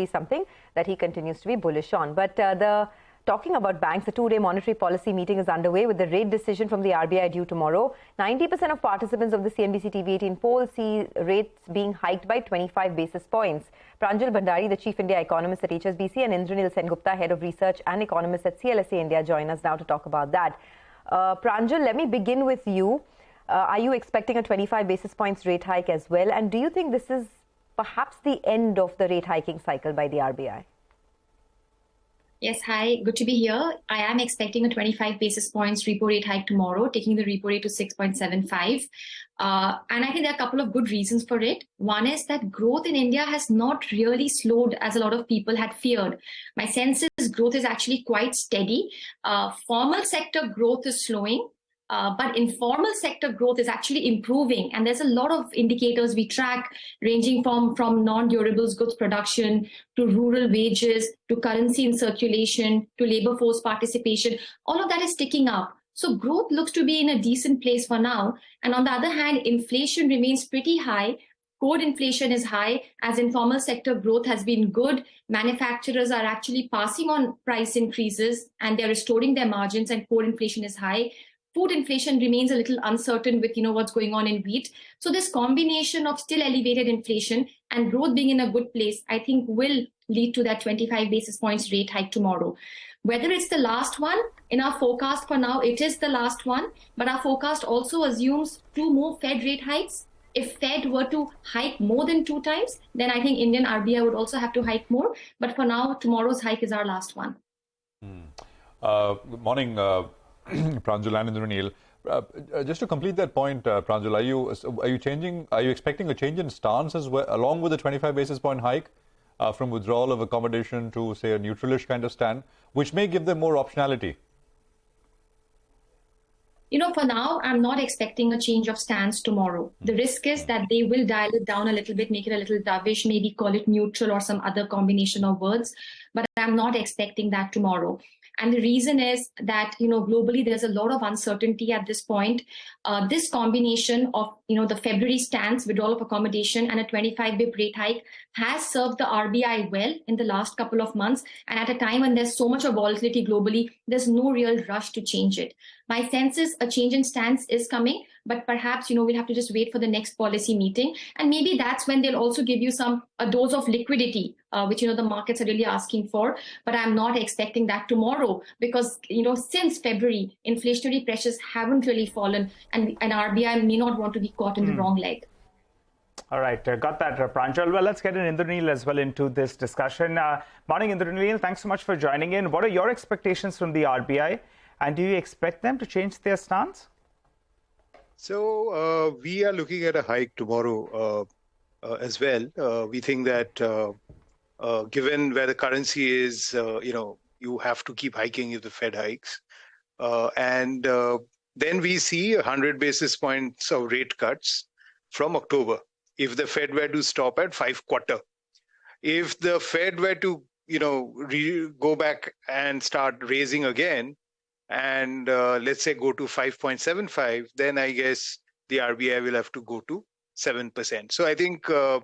something that he continues to be bullish on. But talking about banks, the two-day monetary policy meeting is underway with the rate decision from the RBI due tomorrow. 90% of participants of the CNBC-TV18 poll see rates being hiked by 25 basis points. Pranjul Bhandari, the chief India Economist at HSBC, and Indranil Sengupta, head of Research and Economist at CLSA India, join us now to talk about that. Pranjul, let me begin with you. Are you expecting a 25 basis points rate hike as well? And do you think this is perhaps the end of the rate hiking cycle by the RBI? Yes, hi, good to be here. I am expecting a 25 basis points repo rate hike tomorrow, taking the repo rate to 6.75. And I think there are a couple of good reasons for it. One is that growth in India has not really slowed as a lot of people had feared. My sense is growth is actually quite steady. Formal sector growth is slowing. But informal sector growth is actually improving. And there's a lot of indicators we track ranging from non-durables goods production to rural wages to currency in circulation to labor force participation. All of that is ticking up. So growth looks to be in a decent place for now. And on the other hand, inflation remains pretty high. Core inflation is high as informal sector growth has been good. Manufacturers are actually passing on price increases and they're restoring their margins, and core inflation is high. Food inflation remains a little uncertain with what's going on in wheat. So this combination of still elevated inflation and growth being in a good place, I think will lead to that 25 basis points rate hike tomorrow. Whether it's the last one, in our forecast for now, it is the last one. But our forecast also assumes 2 more Fed rate hikes. If Fed were to hike more than 2 times, then I think Indian RBI would also have to hike more. But for now, tomorrow's hike is our last one. Good morning. Pranjul and Indranil. Just to complete that point, Pranjul, are you expecting a change in stance as well, along with the 25 basis point hike from withdrawal of accommodation to, say, a neutralish kind of stand, which may give them more optionality? For now, I'm not expecting a change of stance tomorrow. The risk is that they will dial it down a little bit, make it a little dovish, maybe call it neutral or some other combination of words. But I'm not expecting that tomorrow. And the reason is that, globally, there's a lot of uncertainty at this point. This combination of, the February stance, withdrawal of accommodation, and a 25 bip rate hike has served the RBI well in the last couple of months. And at a time when there's so much of volatility globally, there's no real rush to change it. My sense is a change in stance is coming, but perhaps, we'll have to just wait for the next policy meeting. And maybe that's when they'll also give you a dose of liquidity, which, the markets are really asking for. But I'm not expecting that tomorrow because, since February, inflationary pressures haven't really fallen and RBI may not want to be caught in the wrong leg. All right, got that, Pranjul. Well, let's get Indranil as well into this discussion. Morning, Indranil. Thanks so much for joining in. What are your expectations from the RBI? And do you expect them to change their stance? So we are looking at a hike tomorrow as well. We think that given where the currency is, you have to keep hiking if the Fed hikes. And then we see 100 basis points of rate cuts from October if the Fed were to stop at 5/4. If the Fed were to, go back and start raising again, and let's say go to 5.75, then I guess the RBI will have to go to 7%. So I think the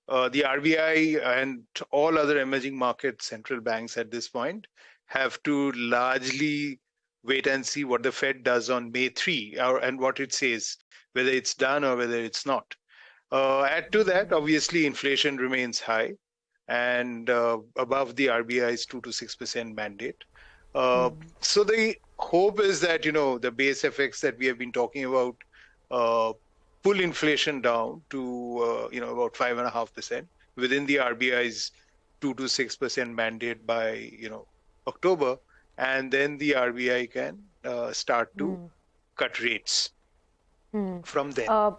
RBI and all other emerging market central banks at this point have to largely wait and see what the Fed does on May 3 and what it says, whether it's done or whether it's not. Add to that, obviously, inflation remains high and above the RBI's 2 to 6% mandate. So the hope is that, the base effects that we have been talking about pull inflation down to, about 5.5% within the RBI's 2 to 6% mandate by, October. And then the RBI can start to cut rates from there.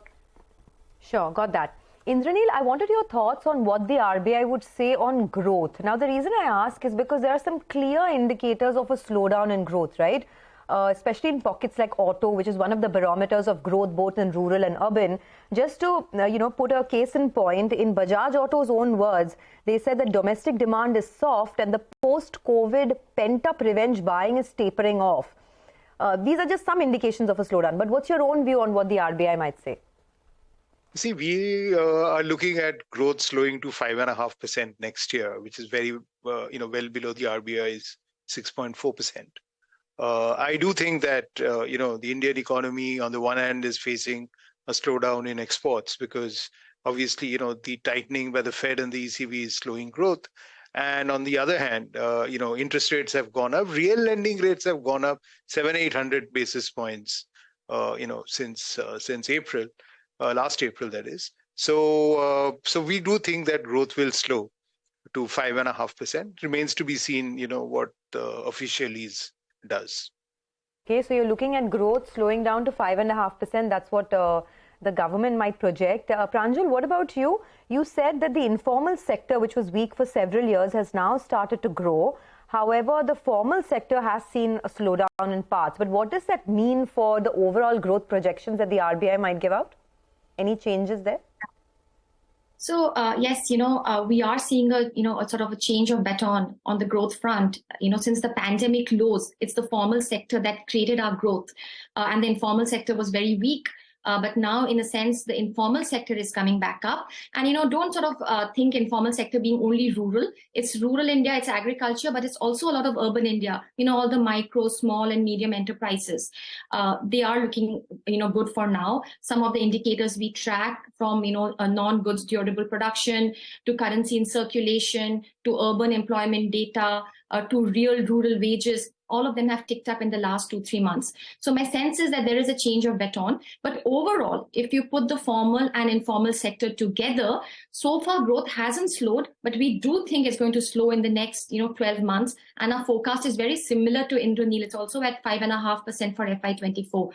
Sure, got that. Indranil, I wanted your thoughts on what the RBI would say on growth. Now, the reason I ask is because there are some clear indicators of a slowdown in growth, right? Especially in pockets like auto, which is one of the barometers of growth both in rural and urban. Just to, put a case in point, in Bajaj Auto's own words, they said that domestic demand is soft and the post-COVID pent-up revenge buying is tapering off. These are just some indications of a slowdown. But what's your own view on what the RBI might say? See, we are looking at growth slowing to 5.5% next year, which is very, well below the RBI's 6.4%. I do think that, the Indian economy on the one hand is facing a slowdown in exports because obviously, the tightening by the Fed and the ECB is slowing growth. And on the other hand, interest rates have gone up. Real lending rates have gone up 700-800 basis points, since April, last April, that is. So we do think that growth will slow to 5.5%. Remains to be seen, what the officialese does. Okay, so you're looking at growth slowing down to 5.5%. That's what the government might project. Pranjul, what about you? You said that the informal sector, which was weak for several years, has now started to grow. However, the formal sector has seen a slowdown in parts. But what does that mean for the overall growth projections that the RBI might give out? Any changes there? So yes, we are seeing a sort of a change of baton on the growth front. Since the pandemic lows, it's the formal sector that created our growth, and the informal sector was very weak. But now, in a sense, the informal sector is coming back up. And, don't sort of think informal sector being only rural. It's rural India, it's agriculture, but it's also a lot of urban India. All the micro, small and medium enterprises. They are looking, good for now. Some of the indicators we track from, non-goods durable production to currency in circulation to urban employment data to real rural wages. All of them have ticked up in the last 2-3 months. So my sense is that there is a change of baton. But overall, if you put the formal and informal sector together, so far growth hasn't slowed, but we do think it's going to slow in the next 12 months. And our forecast is very similar to Indranil. It's also at 5.5% for FY24.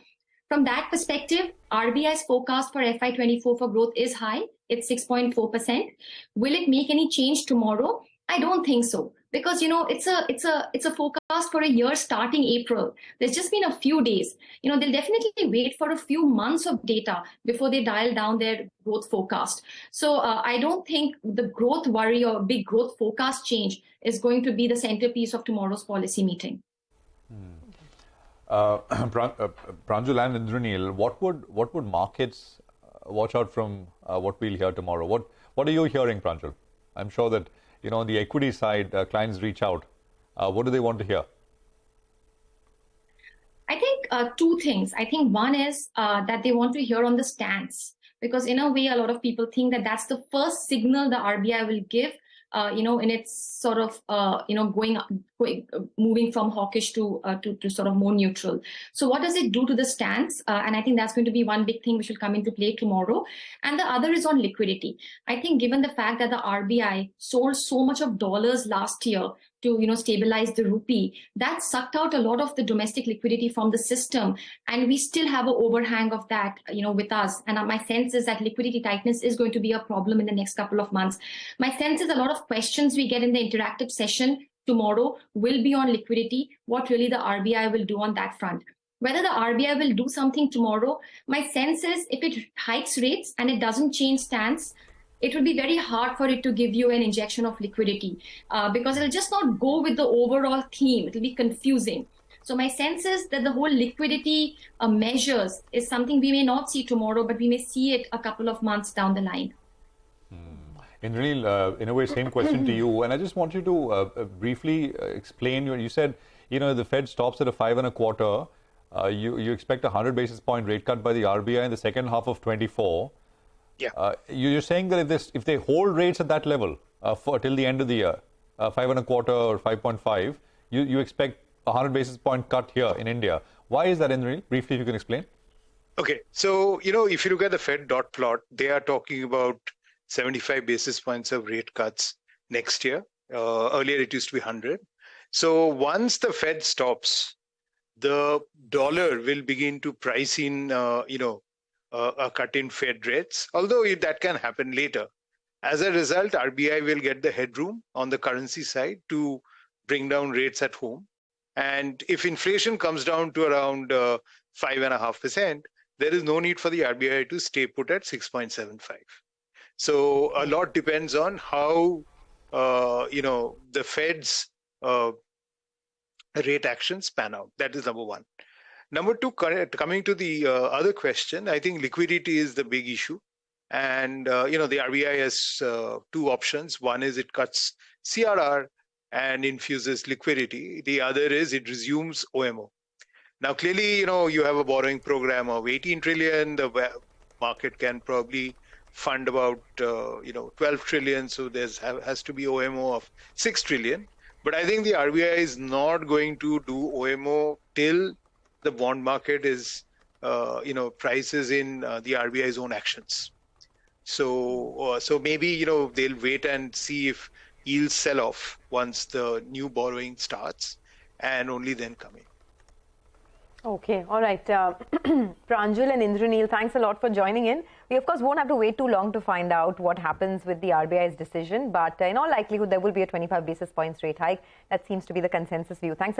From that perspective, RBI's forecast for FY24 for growth is high. It's 6.4%. Will it make any change tomorrow? I don't think so. Because it's a forecast for a year starting April. There's just been a few days. They'll definitely wait for a few months of data before they dial down their growth forecast. So I don't think the growth worry or big growth forecast change is going to be the centerpiece of tomorrow's policy meeting. Pranjul and Indranil, what would markets watch out from what we'll hear tomorrow? What are you hearing, Pranjul? I'm sure that on the equity side, clients reach out. What do they want to hear? I think two things. I think one is that they want to hear on the stance, because in a way, a lot of people think that that's the first signal the RBI will give, in its sort of, moving from hawkish to sort of more neutral. So what does it do to the stance? And I think that's going to be one big thing which will come into play tomorrow. And the other is on liquidity. I think given the fact that the RBI sold so much of dollars last year to stabilize the rupee, that sucked out a lot of the domestic liquidity from the system, and we still have an overhang of that with us. And my sense is that liquidity tightness is going to be a problem in the next couple of months. My sense is a lot of questions we get in the interactive session tomorrow will be on liquidity, what really the RBI will do on that front. Whether the RBI will do something tomorrow, my sense is if it hikes rates and it doesn't change stance, it will be very hard for it to give you an injection of liquidity because it'll just not go with the overall theme. It'll be confusing. So my sense is that the whole liquidity measures is something we may not see tomorrow, but we may see it a couple of months down the line. Indranil, in a way, same question to you. And I just want you to briefly explain. You said, the Fed stops at a 5.25. You expect a 100 basis point rate cut by the RBI in the second half of 24. Yeah. You're saying that if they hold rates at that level till the end of the year, 5.25 or 5.5, you expect a 100 basis point cut here in India. Why is that, Indranil? Briefly, if you can explain. Okay. So, if you look at the Fed dot plot, they are talking about 75 basis points of rate cuts next year. Earlier, it used to be 100. So once the Fed stops, the dollar will begin to price in, a cut in Fed rates, although that can happen later. As a result, RBI will get the headroom on the currency side to bring down rates at home. And if inflation comes down to around 5.5%, there is no need for the RBI to stay put at 6.75. So a lot depends on how, the Fed's rate actions pan out. That is number one. Number two, coming to the other question, I think liquidity is the big issue. And, the RBI has two options. One is it cuts CRR and infuses liquidity. The other is it resumes OMO. Now, clearly, you have a borrowing program of 18 trillion. The market can probably fund about, 12 trillion. So has to be OMO of 6 trillion. But I think the RBI is not going to do OMO till the bond market is, prices in the RBI's own actions. So maybe, they'll wait and see if yields sell off once the new borrowing starts and only then come in. Okay, all right. Pranjul and Indranil, thanks a lot for joining in. We, of course, won't have to wait too long to find out what happens with the RBI's decision. But in all likelihood, there will be a 25 basis points rate hike. That seems to be the consensus view. Thanks.